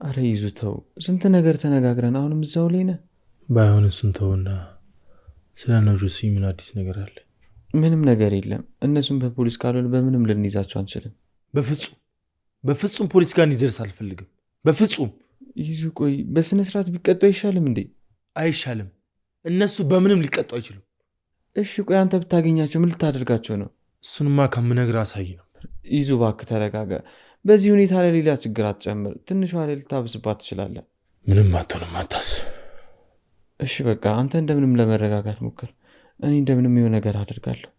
አረ ይዙ ተው፣ ስንት ነገር ተነጋግረን አሁንም እዛው ላይ ነህ። ባይሆን እሱን ተውና ስለ ነጆሲ ምን አዲስ ነገር አለ? ምንም ነገር የለም። እነሱም በፖሊስ ካልሆነ በምንም ልንይዛቸው አንችልም። በፍጹም ፖሊስ ጋር እንዲደርስ አልፈልግም። በፍጹም። ይዙ ቆይ በስነ ስርዓት ቢቀጡ አይሻልም እንዴ? አይሻልም። እነሱ በምንም ሊቀጡ አይችሉም። እሺ ቆይ አንተ ብታገኛቸው ምን ልታደርጋቸው ነው? እሱንማ ከምነግርህ አሳይ ነበር። ይዙ እባክህ ተረጋጋ። በዚህ ሁኔታ ላይ ሌላ ችግር አትጨምር። ትንሿ ላይ ልታብስባት ትችላለህ። ምንም አትሆንም፣ አታስብ። እሺ በቃ አንተ እንደምንም ለመረጋጋት ሞክር። እኔ እንደምንም የሆነ ነገር አደርጋለሁ።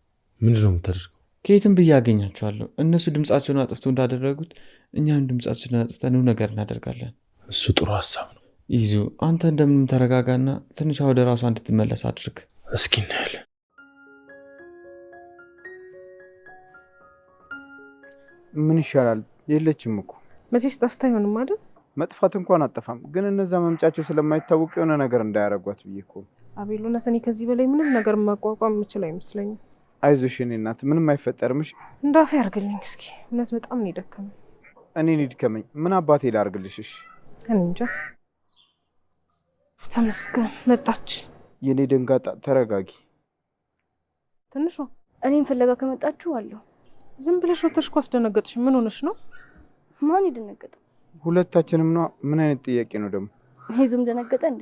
ምንድን ነው የምታደርገው? ከየትም ብዬ አገኛቸዋለሁ። እነሱ ድምጻቸውን አጥፍቶ እንዳደረጉት እኛም ድምጻችንን አጥፍተን ነገር እናደርጋለን። እሱ ጥሩ ሀሳብ ነው። ይዙ አንተ እንደምንም ተረጋጋና ትንሿ ወደ ራሷ እንድትመለስ አድርግ። እስኪ እናያለን። ምን ይሻላል? የለችም እኮ። መቼስ ጠፍታ አይሆንም አይደል? መጥፋት እንኳን አጠፋም፣ ግን እነዛ መምጫቸው ስለማይታወቅ የሆነ ነገር እንዳያረጓት ብዬ እኮ። አቤል፣ እውነት እኔ ከዚህ በላይ ምንም ነገር ማቋቋም የምችል አይመስለኝም። አይዞሽ የኔ እናት፣ ምንም አይፈጠርም። እሺ እንዳፌ ያርግልኝ እስኪ። እውነት በጣም ነው የደከመኝ። እኔን ይድከመኝ፣ ምን አባቴ ላርግልሽ? እሺ እኔ እንጃ። ተመስገን መጣች። የኔ ደንጋጣ፣ ተረጋጊ። ትንሿ እኔን ፍለጋ ከመጣችሁ አለሁ። ዝም ብለሽ ወተሽ እኮ አስደነገጥሽ። ምን ሆነሽ ነው? ማን ይደነገጠ? ሁለታችንም ነው። ምን አይነት ጥያቄ ነው ደግሞ? ይዙም ደነገጠ እንዴ?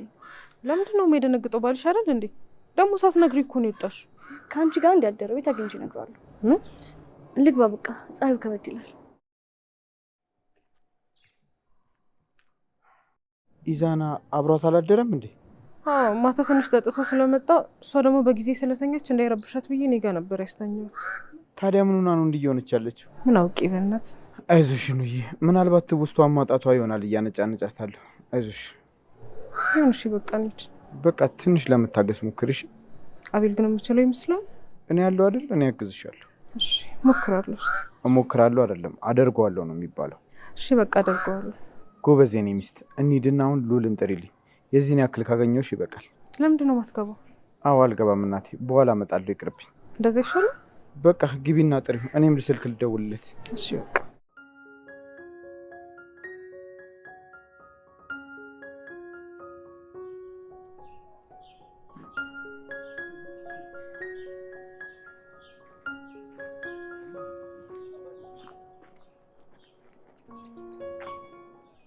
ለምንድን ነው የደነገጠው? ባልሽ አይደል እንዴ? ደግሞ ሳትነግሪ እኮ ነው የወጣሽ። ከአንቺ ጋር እንዲያደረው ቤት አግኝቼ እነግረዋለሁ። ምን ልግባ በቃ፣ ፀሐዩ ከበድ ይላል። ኢዛና አብሯት አላደረም እንዴ? አዎ ማታ ትንሽ ጠጥቶ ስለመጣ እሷ ደግሞ በጊዜ ስለተኛች እንዳይረብሻት ብዬ እኔ ጋር ነበር ያስተኛሁት። ታዲያ ምን ሆና ነው እንዲየሆነች ያለችው? ምን አውቄ በእናት። አይዞሽ ኑዬ፣ ምናልባት ትውስቷን ማጣቷ ይሆናል። እያነጫነጫታለሁ። አይዞሽ ይሁን። እሺ በቃ እንሂድ። በቃ ትንሽ ለመታገስ ሞክርሽ። አቤል ግን የምችለው ይመስላል። እኔ ያለው አይደል? እኔ ያግዝሻለሁ። እሺ ሞክራለሁ። እሞክራለሁ አይደለም አደርገዋለሁ ነው የሚባለው። እሺ በቃ አደርገዋለሁ። ጎበዝ የኔ ሚስት። እንሂድና አሁን ሉልን ጥሪልኝ። የዚህን ያክል ካገኘሁሽ ይበቃል። ለምንድን ነው የማትገባው? አዎ አልገባም እናቴ፣ በኋላ እመጣለሁ። ይቅርብኝ። እንደዛ ይሻላል። በቃ ግቢና ጥሪው፣ እኔም ልስልክ ልደውልለት። እሺ በቃ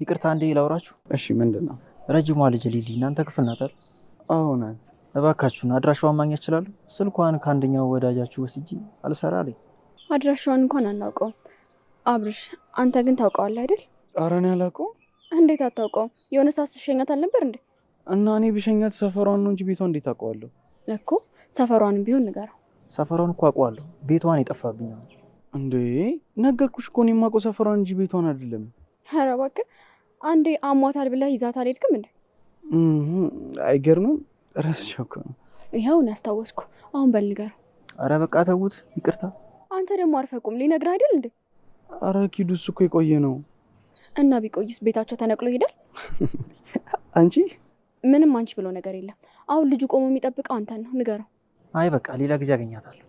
ይቅርታ አንዴ ላውራችሁ። እሺ ምንድን ነው? ረጅሟ ልጅ ሊሊ እናንተ ክፍል ናት አይደል? አዎ ናት። እባካችሁን አድራሻዋን ማግኘት እችላለሁ? ስልኳን ከአንደኛው ወዳጃችሁ ወስጄ አልሰራ አለኝ። አድራሻዋን እንኳን አናውቀውም። አብርሽ አንተ ግን ታውቀዋለህ አይደል? ኧረ እኔ አላውቀውም። እንዴት አታውቀውም? የሆነ ሰዓት ስትሸኛት አልነበር እንዴ? እና እኔ ብሸኛት ሰፈሯን ነው እንጂ ቤቷን እንዴት አውቀዋለሁ? እኮ ሰፈሯንም ቢሆን ንገረው። ሰፈሯን እኮ አውቀዋለሁ፣ ቤቷን የጠፋብኝ ነው። እንዴ ነገርኩሽ እኮ እኔ የማውቀው ሰፈሯን እንጂ ቤቷን አይደለም። ኧረ እባክህ አንዴ አሟታል ብለህ ይዛት አልሄድክም እንዴ? አይገርምም? ረስቼው እኮ ነው። ይኸውን ያስታወስኩ። አሁን በል ንገረው። ኧረ በቃ ተውት፣ ይቅርታ። አንተ ደግሞ አርፈህ ቁም። ሊነግርህ አይደል እንዴ? ኧረ ኪዱ እሱ እኮ የቆየ ነው። እና ቢቆይስ ቤታቸው ተነቅሎ ይሄዳል? አንቺ ምንም አንቺ ብሎ ነገር የለም። አሁን ልጁ ቆሞ የሚጠብቀው አንተን ነው። ንገረው። አይ በቃ ሌላ ጊዜ አገኛታለሁ።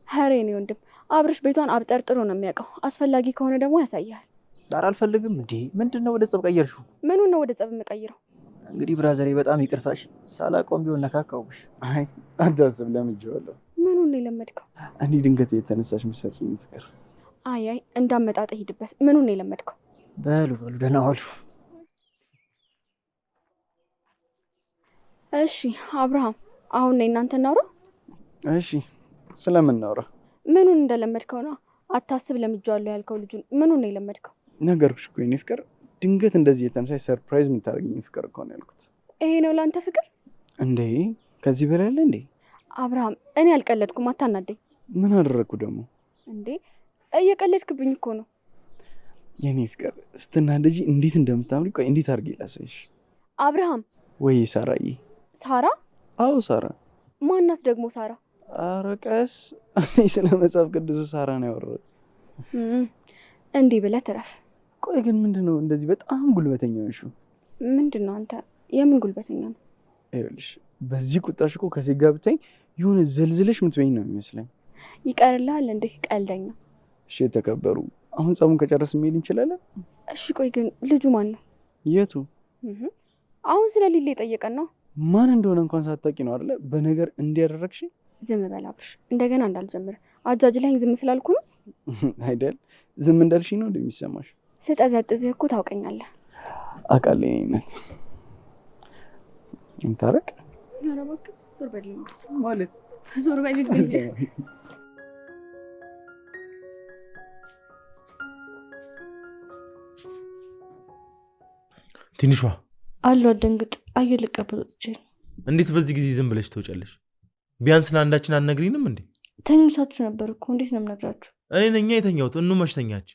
ኧረ የኔ ወንድም አብርሽ ቤቷን አብጠርጥሮ ነው የሚያውቀው። አስፈላጊ ከሆነ ደግሞ ያሳያል። ኧረ አልፈልግም። እንዴ ምንድነው ወደ ጸብ ቀየርሽው? ምኑን ነው ወደ ጸብ የምቀይረው? እንግዲህ ብራዘሬ በጣም ይቅርታሽ፣ ሳላቆም ቢሆን ነካካውሽ። አይ አታስብ፣ ለምጄዋለሁ። ምኑን ነው የለመድከው? እኔ ድንገት የተነሳሽ ምሳጭኝ ፍቅር። አይ እንዳመጣጠ ሂድበት። ምኑን ነው የለመድከው? በሉ ደህና ዋሉ። እሺ አብርሃም አሁን ነው እናንተ እናውራ። እሺ ስለምን እናውራ? ምኑን እንደለመድከው ነው። አታስብ ለምጄዋለሁ ያልከው ልጁን ምኑን ነው የለመድከው? ነገርኩሽ እኮ የኔ ፍቅር፣ ድንገት እንደዚህ የተነሳሽ ሰርፕራይዝ የምታደርገኝ ፍቅር እኮ ነው ያልኩት። ይሄ ነው ለአንተ ፍቅር እንዴ? ከዚህ በላይ አለ እንዴ? አብርሃም እኔ አልቀለድኩም፣ አታናደኝ። ምን አደረግኩ ደግሞ? እንዴ እየቀለድክብኝ እኮ ነው። የኔ ፍቅር ስትናደጂ እንዴት እንደምታምሪ ቆይ እንዴት አድርጌ ላሳይሽ? አብርሃም ወይ ሳራዬ። ሳራ? አዎ ሳራ። ማናት ደግሞ ሳራ? ኧረ ቀስ፣ እኔ ስለ መጽሐፍ ቅዱሱ ሳራ ነው ያወራሁት። እንዲህ ብለህ ትረፍ። ቆይ ግን ምንድነው እንደዚህ በጣም ጉልበተኛ ነሽው? ምንድነው አንተ? የምን ጉልበተኛ ነው? ይኸውልሽ በዚህ ቁጣሽ እኮ ከሴት ጋር ብታኝ የሆነ ዘልዝለሽ ምትበይኝ ነው የሚመስለኝ። ይቀርልሃል እንዴ ቀልደኛ። እሺ የተከበሩ፣ አሁን ጸቡን ከጨረስን መሄድ እንችላለን? እሺ ቆይ ግን ልጁ ማን ነው? የቱ? አሁን ስለ ሊሊ የጠየቀን ነው። ማን እንደሆነ እንኳን ሳታውቂ ነው አይደለ በነገር እንዲያደረግሽ? ዝም በል አብርሽ፣ እንደገና እንዳልጀምር። አጃጅለኸኝ ዝም ስላልኩ ነው አይደል? ዝም እንዳልሽኝ ነው እንደሚሰማሽ። ስጠዘጥዝህ እኮ ታውቀኛለህ። አውቃለሁ የእኔነት እንታረቅ። ኧረ እባክህ ዞር በልኝ ማለት ዞር በልኝ። ትንሿ አሉ አደንግጥ። አየር ልቀበል ወጥቼ። እንዴት በዚህ ጊዜ ዝም ብለሽ ትወጫለሽ? ቢያንስ ለአንዳችን አትነግሪንም እንዴ? ተኝታችሁ ነበር እኮ። እንዴት ነው የምነግራችሁ? እኔ ነኝ የተኛሁት። እኑ መች ተኛች?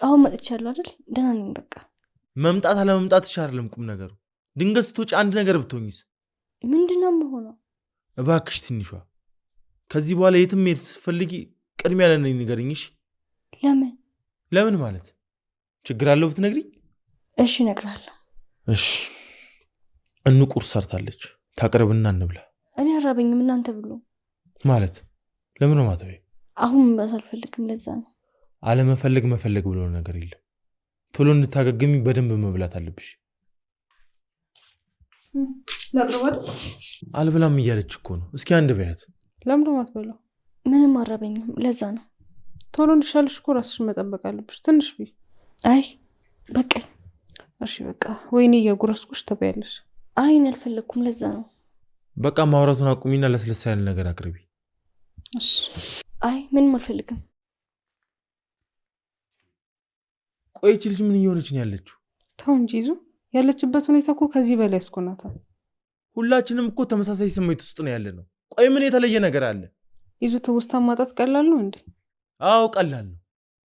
አሁን መጥቻለሁ አይደል? ደህና ነኝ በቃ። መምጣት አለመምጣትሽ አይደለም ቁም ነገሩ። ድንገት ስትወጪ አንድ ነገር ብትሆኝስ? ምንድነው የምሆነው? እባክሽ ትንሿ፣ ከዚህ በኋላ የትም መሄድ ስትፈልጊ ቅድሚያ ለእኔ ንገሪኝ። ለምን? ለምን ማለት ችግር አለው ብትነግሪኝ? እሺ እነግርሃለሁ። እሺ እኑ ቁርስ ሰርታለች፣ ታቅርብና እንብላ። እኔ አራበኝም፣ እናንተ ብሉ። ማለት ለምን ነው ማተቤ? አሁን መብላት አልፈልግም፣ ለዛ ነው። አለመፈለግ መፈለግ ብሎ ነገር የለም። ቶሎ እንድታገግሚ በደንብ መብላት አለብሽ። ለቅርባል አልብላም እያለች እኮ ነው። እስኪ አንድ በያት። ለምን ነው የማትበላው? ምንም አራበኝም፣ ለዛ ነው። ቶሎ እንዲሻልሽ እኮ ራስሽን መጠበቅ አለብሽ። ትንሽ ቢ። አይ በቃኝ። እሺ በቃ ወይኔ እየጎረስኩሽ ተበያለሽ። አይ እኔ አልፈለግኩም፣ ለዛ ነው። በቃ ማውራቱን አቁሚና ለስለሳ ያለ ነገር አቅርቢ። እሺ። አይ ምንም አልፈልግም። ቆይቺ ልጅ ምን እየሆነች ነው ያለችው? ተው እንጂ ይዙ፣ ያለችበት ሁኔታ እኮ ከዚህ በላይ ያስኮናታል። ሁላችንም እኮ ተመሳሳይ ስሜት ውስጥ ነው ያለ ነው። ቆይ ምን የተለየ ነገር አለ? ይዙ ትውስታ ማጣት ቀላል ነው እንዴ? አዎ ቀላል ነው።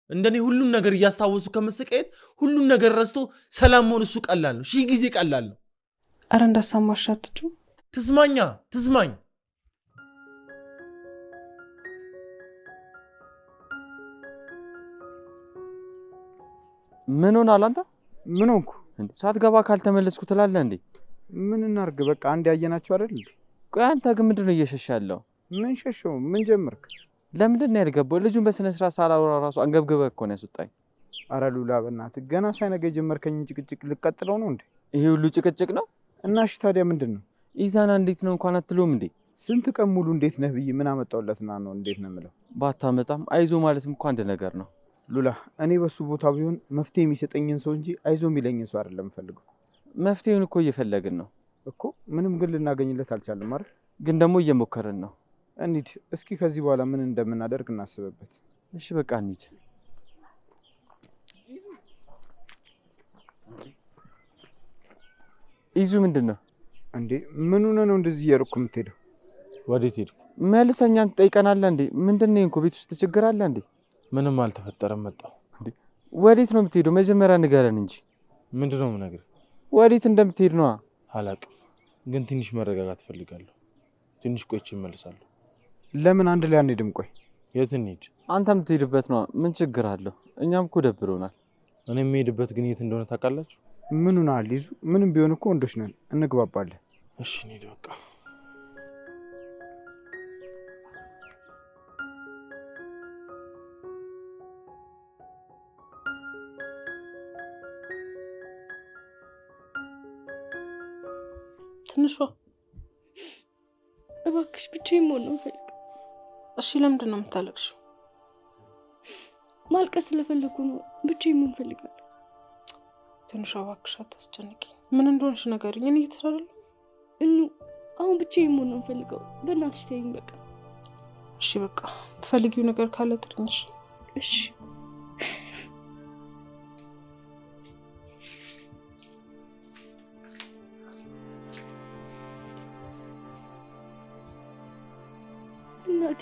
እንደኔ ሁሉን ነገር እያስታወሱ ከመሰቃየት ሁሉን ነገር ረስቶ ሰላም መሆን እሱ ቀላል ነው። ሺህ ጊዜ ቀላል ነው። አረ እንዳሳማሽ አትጩ። ትስማኛ ትስማኝ። ምን ሆናል አንተ? ምን ሆንኩ? ሳትገባ ካልተመለስኩ ትላለህ እንዴ? ምን እናርግ? በቃ አንድ ያየናቸው አይደል እንዴ? ቆይ አንተ ግን ምንድነው እየሸሻ ያለው? ምን ሸሸው? ምን ጀመርክ? ለምንድን ነው ያልገባው? ልጁን በስነ ስርዓት ሳላወራ ራሱ አንገብግበህ እኮ ነው ያስወጣኝ። አረ ሉላ በእናትህ ገና ሳይነጋ የጀመርከኝ ጭቅጭቅ ልቀጥለው ነው እንዴ? ይሄ ሁሉ ጭቅጭቅ ነው? እና እሺ ታዲያ ምንድን ነው? ኢዛና እንዴት ነው እንኳን አትለውም እንዴ? ስንት ቀን ሙሉ እንዴት ነህ ብዬ ምን አመጣውለትና ነው እንዴት ነው የምለው? ባታመጣም አይዞ ማለትም እኮ አንድ ነገር ነው። ሉላ እኔ በሱ ቦታ ቢሆን መፍትሄ የሚሰጠኝን ሰው እንጂ አይዞ የሚለኝን ሰው አይደለም ፈልገው። መፍትሄውን እኮ እየፈለግን ነው እኮ ምንም ግን ልናገኝለት አልቻለም አይደል? ግን ደግሞ እየሞከርን ነው። እንሂድ እስኪ ከዚህ በኋላ ምን እንደምናደርግ እናስብበት። እሺ በቃ እንሂድ። ይዙ ምንድን ነው እንዴ? ምን ሆነ ነው እንደዚህ እየሮጥክ የምትሄደው? ወዴት ሄድኩ? መልሰኛን ትጠይቀናለህ እንዴ? ምንድን ነው ቤት ውስጥ ችግር አለ እንዴ? ምንም አልተፈጠረም መጣሁ። ወዴት ነው የምትሄደው? መጀመሪያ ንገረን እንጂ። ምንድነው የምነግርህ? ወዴት እንደምትሄድ ነው? አላውቅም፣ ግን ትንሽ መረጋጋት እፈልጋለሁ። ትንሽ ቆይቼ እመልሳለሁ። ለምን አንድ ላይ አንሄድም? ቆይ የት እንሂድ? አንተ የምትሄድበት ነው። ምን ችግር አለው? እኛም እኮ ደብሮናል። እኔ የምሄድበት ግን የት እንደሆነ ታውቃላችሁ? ምን ሆነሃል ይዙ? ምንም ቢሆን እኮ ወንዶች ነን፣ እንግባባለን። እሺ እንሂድ በቃ። ትንሿ እባክሽ ብቻዬን መሆን ነው የምፈልገው። እሺ ለምንድን ነው የምታለቅሽው? ማልቀስ ስለፈለኩ ነው። ብቻዬን መሆን እፈልጋለሁ። ትንሿ እባክሽ አታስጨንቂ። ምን እንደሆነሽ ንገሪኝ። እኔ እየተራለሁ እኑ አሁን ብቻዬን መሆን ነው የምፈልገው። በእናትሽ ተይኝ በቃ። እሺ በቃ ትፈልጊው ነገር ካለ ጥሪኝ። እሺ እናቴ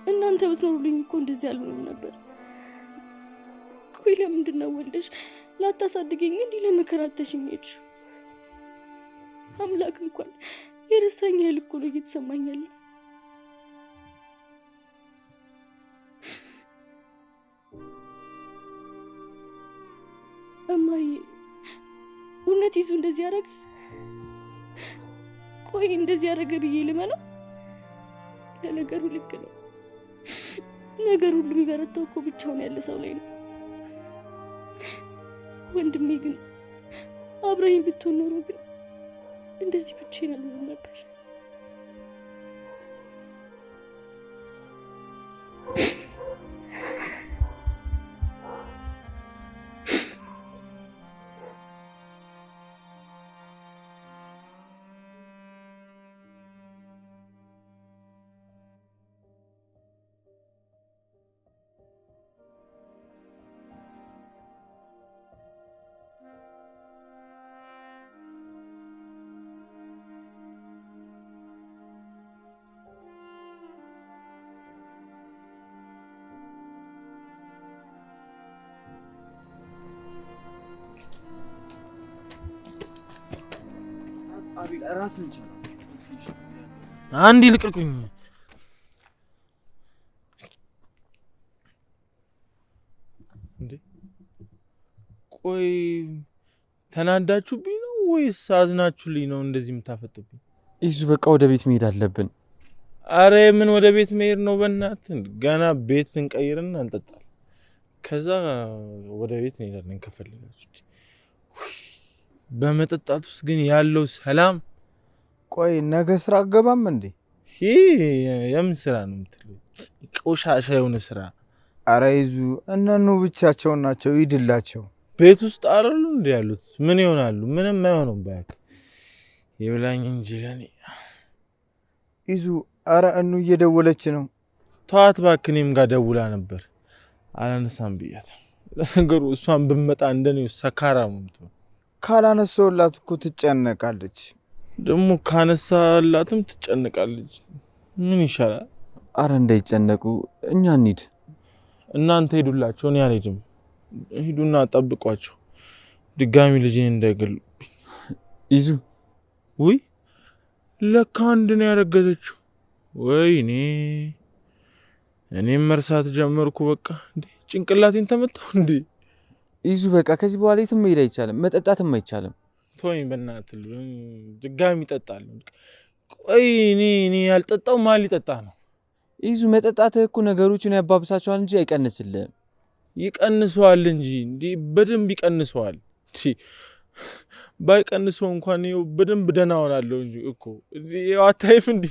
እናንተ ብትኖሩልኝ እኮ እንደዚህ አልሆነም ነበር። ቆይ ለምንድን ነው ወልደሽ ላታሳድገኝ እንዲህ ለመከራተሽኝ ሄድሽው? አምላክ እንኳን የረሳኝ ያህል እኮ ነው እየተሰማኝ ያለው። እማዬ እውነት ይዙ እንደዚህ ያደረገ? ቆይ እንደዚህ ያደረገ ብዬ ልመነው? ለነገሩ ልክ ነው። ነገር ሁሉ የሚበረታው እኮ ብቻውን ያለ ሰው ላይ ነው። ወንድሜ ግን አብረኝ ብትሆን ኖሮ ግን እንደዚህ ብቻዬን አልሆንም ነበር። ራስን ቻል። አንድ ይልቀቁኝ። እንዴ ቆይ ተናዳችሁብኝ ነው ወይስ አዝናችሁልኝ ነው እንደዚህ የምታፈጡብኝ? ይዙ በቃ ወደ ቤት መሄድ አለብን። አረ ምን ወደ ቤት መሄድ ነው? በእናትህ ገና ቤት እንቀይርና እንጠጣለን። ከዛ ወደ ቤት እንሄዳለን ከፈለጋችሁ። በመጠጣት ውስጥ ግን ያለው ሰላም። ቆይ ነገ ስራ አገባም እንዴ? የምን ስራ ነው የምትለው? ቆሻሻ የሆነ ስራ። አረ ይዙ እነኑ ብቻቸውን ናቸው፣ ይድላቸው። ቤት ውስጥ አይደሉ እንዴ ያሉት? ምን ይሆናሉ? ምንም አይሆኑም። ባክ ይብላኝ እንጂ ለኔ። ይዙ አረ እኑ እየደወለች ነው። ተዋት እባክህ። እኔም ጋር ደውላ ነበር አላነሳም ብያት። ለነገሩ እሷን ብመጣ እንደኔው ሰካራ ነው የምትሆን። ካላነሳውላት እኮ ትጨነቃለች። ደግሞ ካነሳላትም ትጨነቃለች። ምን ይሻላል? አረ እንዳይጨነቁ እኛ እንሂድ። እናንተ ሄዱላቸው፣ እኔ አልሄድም። ሂዱና ጠብቋቸው፣ ድጋሚ ልጄን እንዳይገሉ። ይዙ ውይ ለካ አንድ ነው ያረገዘችው። ወይኔ እኔም መርሳት ጀመርኩ። በቃ እንዴ ጭንቅላቴን ተመታው እንዴ። ይዙ በቃ ከዚህ በኋላ የትም መሄድ አይቻልም፣ መጠጣትም አይቻልም። ተወኝ በእናትህ፣ ድጋሚ እጠጣለሁ። ቆይ እኔ ያልጠጣው ማን ሊጠጣ ነው? ይዙ መጠጣትህ እኮ ነገሮችን ያባብሳቸዋል እንጂ አይቀንስልህም። ይቀንሰዋል እንጂ እንዴ በደንብ ይቀንሰዋል። ባይቀንሰው እንኳን ይኸው በደንብ ደህና ሆናለሁ እንጂ እኮ አታይፍ እንዴ።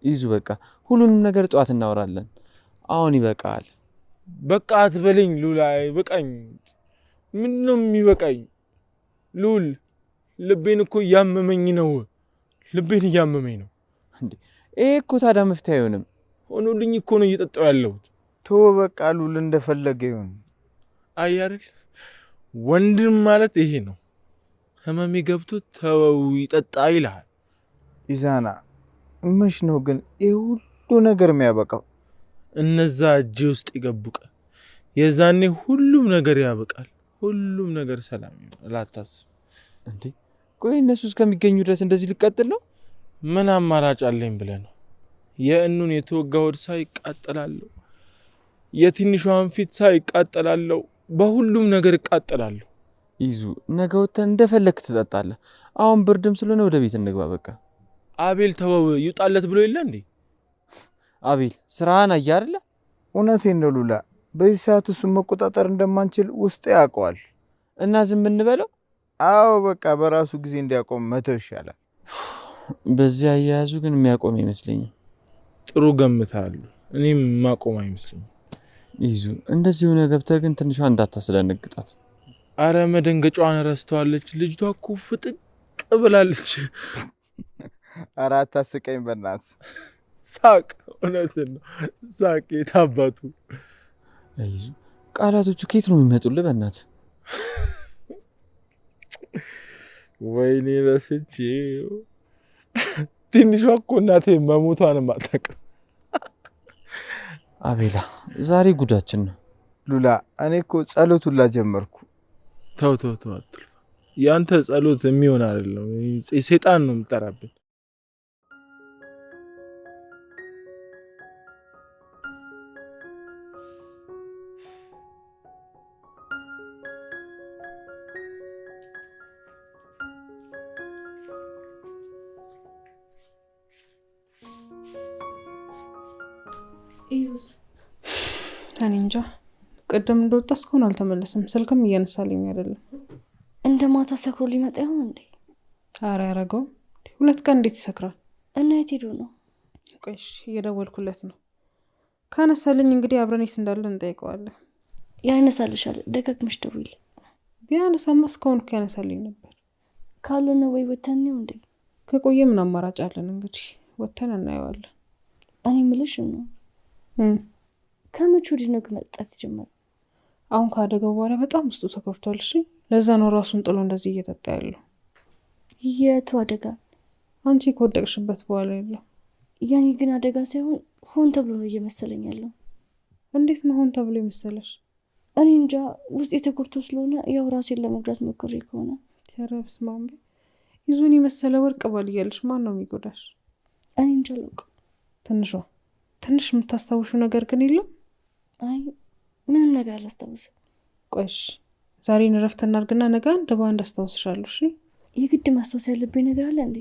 ይዙ በቃ ሁሉንም ነገር ጠዋት እናወራለን። አሁን ይበቃል። በቃ አትበለኝ ሉላ፣ በቃኝ። ምንድነው የሚበቃኝ? ሉል ልቤን እኮ እያመመኝ ነው። ልቤን እያመመኝ ነው። እንዴ ይሄ እኮ ታዲያ መፍትሄ አይሆንም። ሆኖልኝ እኮ ነው እየጠጣው ያለሁት። ቶ በቃ ሉል እንደፈለገ ይሁን። አይ አይደል ወንድም ማለት ይሄ ነው። ህመሜ ገብቶ ተወው ይጠጣ ይልሃል። ኢዛና መች ነው ግን ይሄ ሁሉ ነገር የሚያበቃው? እነዛ እጄ ውስጥ የገቡ ቀን የዛኔ ሁሉም ነገር ያበቃል። ሁሉም ነገር ሰላም ይሆናል። አታስብ። እንዴ ቆይ እነሱ እስከሚገኙ ድረስ እንደዚህ ልቀጥል ነው? ምን አማራጭ አለኝ ብለህ ነው? የእኑን የተወጋ ሆድ ሳይቃጠላለሁ፣ የትንሿን ፊት ሳይቃጠላለሁ፣ በሁሉም ነገር እቃጠላለሁ። ይዙ ነገ ወጥተን እንደፈለክ ትጠጣለህ። አሁን ብርድም ስለሆነ ወደ ቤት እንግባ በቃ። አቤል ተወው ይውጣለት ብሎ የለ እንዴ? አቤል ስራህን አየህ አይደለ? እውነቴን ነው ሉላ። በዚህ ሰዓት እሱን መቆጣጠር እንደማንችል ውስጥ ያውቀዋል። እና ዝም እንበለው? አዎ በቃ በራሱ ጊዜ እንዲያቆም መተው ይሻላል። በዚህ አያያዙ ግን የሚያቆም አይመስለኝም። ጥሩ ገምታለሁ። እኔም ማቆም አይመስለኝም። ይዙ እንደዚህ ሆነ ገብተህ ግን ትንሿ እንዳታስደነግጣት። አረ መደንገጫዋን ረስተዋለች። ልጅቷ እኮ ፍጥጥ ብላለች። ኧረ አታስቀኝ በእናትህ። ሳቅ፣ እውነትን ነው ሳቅ። የታባቱ ይዙ ቃላቶቹ ከየት ነው የሚመጡልህ? በእናትህ ወይኔ ረስቼ። ትንሿ እኮ እናቴ መሞቷንም አታውቅም። አቤላ ዛሬ ጉዳችን ነው። ሉላ እኔ እኮ ጸሎቱን ላጀመርኩ። ተው አትልፋ። ያንተ ጸሎት የሚሆን አይደለም። ሰይጣን ነው የምጠራብን። ኢዩስ እኔ እንጃ ቅድም እንደወጣ እስካሁን አልተመለሰም። ስልክም እያነሳልኝ አይደለም። እንደ ማታ ሰክሮ ሊመጣ ይሆን እንዴ? ኧረ ያረገው 2 ቀን እንዴት ይሰክራል? እና የት ሄዶ ነው? ቆይሽ እየደወልኩለት ነው። ካነሳልኝ እንግዲህ አብረን የት እንዳለን እንጠይቀዋለን። ያነሳልሻል። ደጋግመሽ ደውይል። ቢያነሳማ እስካሁን እኮ ያነሳልኝ ነበር። ካልሆነ ወይ ወተን ነው እንዴ? ከቆየ ምን አማራጭ አለን? እንግዲህ ወተን እናየዋለን። እኔ የምልሽ ነው ከመቼ ወዲህ ነው መጠጣት ጀመረ? አሁን ካደገው በኋላ በጣም ውስጡ ተከፍቷል። እሺ ለዛ ነው ራሱን ጥሎ እንደዚህ እየጠጣ ያለው። የቱ አደጋ? አንቺ ከወደቅሽበት በኋላ ያለው። ያኔ ግን አደጋ ሳይሆን ሆን ተብሎ ነው እየመሰለኝ ያለው። እንዴት ነው ሆን ተብሎ የመሰለሽ? እኔ እንጃ ውስጥ የተጎድቶ ስለሆነ ያው ራሴን ለመጉዳት ሞክሬ ከሆነ። ተረብስ ማምቤ ይዙን የመሰለ ወርቅ ባል እያለሽ ማን ነው የሚጎዳሽ? እኔ እንጃ አላውቅም። ትንሽ የምታስታውሽው ነገር ግን የለም? አይ ምንም ነገር አላስታውስም። ቆይሽ ዛሬን እረፍት እናድርግና ነገ አንድ በአንድ አስታውስሻለሁ። እሺ የግድ ማስታወስ ያለብኝ ነገር አለ እንዴ?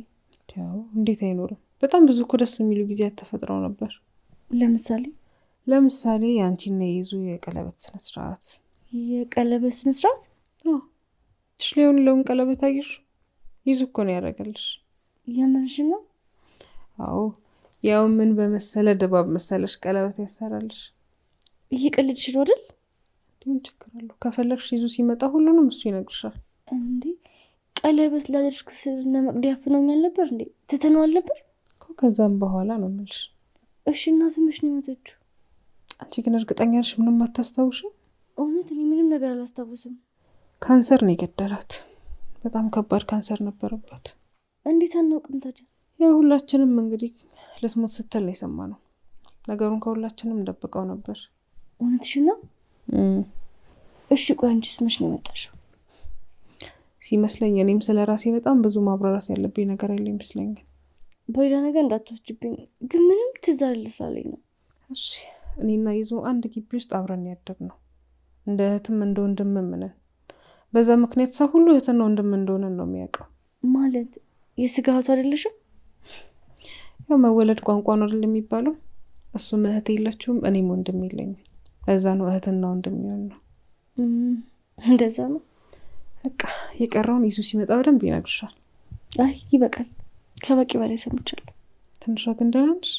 ያው እንዴት አይኖርም? በጣም ብዙ እኮ ደስ የሚሉ ጊዜያት ተፈጥረው ነበር። ለምሳሌ የአንቺና የይዙ የቀለበት ስነስርዓት። የቀለበት ስነስርዓት? እሺ ለውን ቀለበት አየሽ? ይዙ እኮ ነው ያደረገልሽ። የምርሽ ነው? አዎ ያው ምን በመሰለ ድባብ መሰለሽ ቀለበት ያሰራልሽ። እየቀለድሽ ነው አይደል? ምን ችግር አለው? ከፈለግሽ ይዙ ሲመጣ ሁሉንም እሱ ይነግርሻል። እንዴ ቀለበት ላደርግ ስልና መቅዲ ያፍነውኛል ነበር እንዴ? ትተነዋል ነበር እኮ ከዛም በኋላ ነው የምልሽ። እሺ እናት ምንሽ ነው የሞተችው? አንቺ ግን እርግጠኛ ነሽ ምንም አታስታውሽም? እውነት እኔ ምንም ነገር አላስታውስም። ካንሰር ነው የገደላት። በጣም ከባድ ካንሰር ነበረባት። እንዴት አናውቅም ታዲያ? ያው ሁላችንም እንግዲህ ልትሞት ስትል ነው የሰማነው። ነገሩን ከሁላችንም ደብቀው ነበር። እውነትሽን ነው? እሺ ቆይ አንቺስ መች ነው የመጣሽው? ሲመስለኝ እኔም ስለራሴ በጣም ብዙ ማብራራት ያለብኝ ነገር ያለ ይመስለኛል። በሌላ ነገር እንዳትወስጂብኝ ግን ምንም ትዝ አልልሳለኝ ነው። እሺ እኔና ይዙ አንድ ግቢ ውስጥ አብረን ያደግነው እንደ እህትም እንደ ወንድምም ነን። በዛ ምክንያት ሰው ሁሉ እህትና ወንድም እንደሆነ ነው የሚያውቀው። ማለት የስጋ እህቱ አይደለሽም? ያው መወለድ ቋንቋ ነው አይደል የሚባለው። እሱም እህት የለችውም እኔም ወንድም የለኝም። ለዛ ነው እህትና ወንድም የሚሆነው። እንደዛ ነው። በቃ የቀረውን ይዙ ሲመጣ በደንብ ይነግርሻል። አይ ይበቃል። ከበቂ በላይ ሰምቻለሁ። ትንሿ ግን ደህና ነሽ?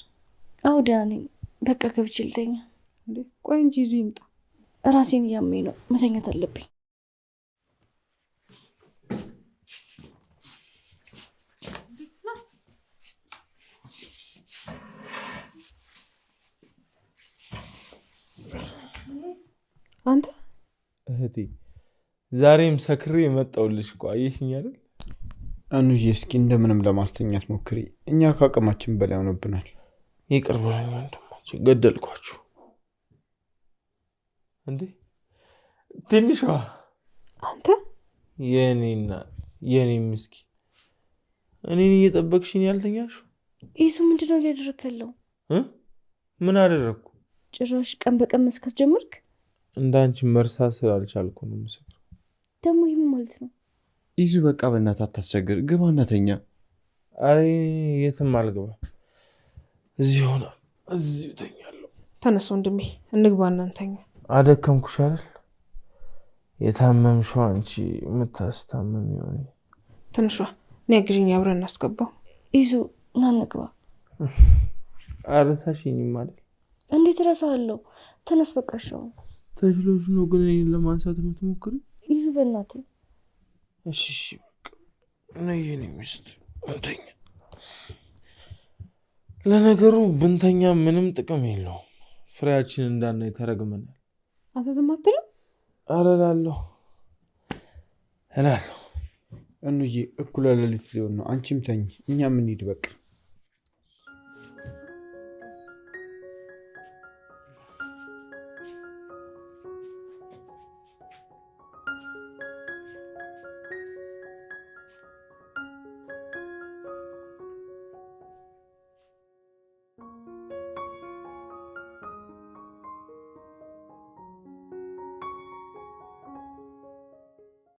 አዎ ደህና ነኝ። በቃ ገብቼ ልተኛ። እንዴ ቆይ እንጂ ይዙ ይምጣ። ራሴን እያመኝ ነው። መተኛት አለብኝ። አንተ እህቴ ዛሬም ሰክሬ የመጣሁልሽ እኮ አየሽኝ አይደል? አኑዬ እስኪ እንደምንም ለማስተኛት ሞክሪ። እኛ ከአቅማችን በላይ ሆኖብናል። ይቅር በለኝ ወንድሞቼ፣ ገደልኳችሁ እንዴ? ትንሿ አንተ የኔና የኔ ምስኪን እኔን እየጠበቅሽኝ ያልተኛሽው? ይሱ ምንድነው እያደረክ ያለው? ምን አደረግኩ? ጭራሽ ቀን በቀን መስከር ጀመርክ? እንዳንቺ መርሳት ስላልቻልኩ ነው ምስክር። ደግሞ ይህ ማለት ነው? ይዙ በቃ በእናትህ አታስቸግር፣ ግባ እናተኛ። አሬ የትም አልገባ፣ እዚህ ሆናል፣ እዚሁ ተኛለሁ። ተነስ ወንድሜ እንግባና እንተኛ። አደከምኩሽ አይደል? የታመምሽው አንቺ የምታስታመም ይሆን? ትንሿ እኔ ግዥኝ አብረን እናስገባው። ይዙ ና እንግባ። አረሳሽኝም አይደል? እንዴት እረሳለሁ? ተነስ በቃሻው። ተጅሎሽ ነው ግን እኔን ለማንሳት የምትሞክሪ? ይዙ በእናትህ እሺ በቃ ነይ የኔ ሚስት እንተኛ። ለነገሩ ብንተኛ ምንም ጥቅም የለውም። ፍሬያችን እንዳናይ ተረግመናል። አንተ ዝም አትልም? ኧረ እላለሁ። እኑዬ እኩለ ሌሊት ሊሆን ነው። አንቺም ተኝ፣ እኛም እንሂድ በቃ።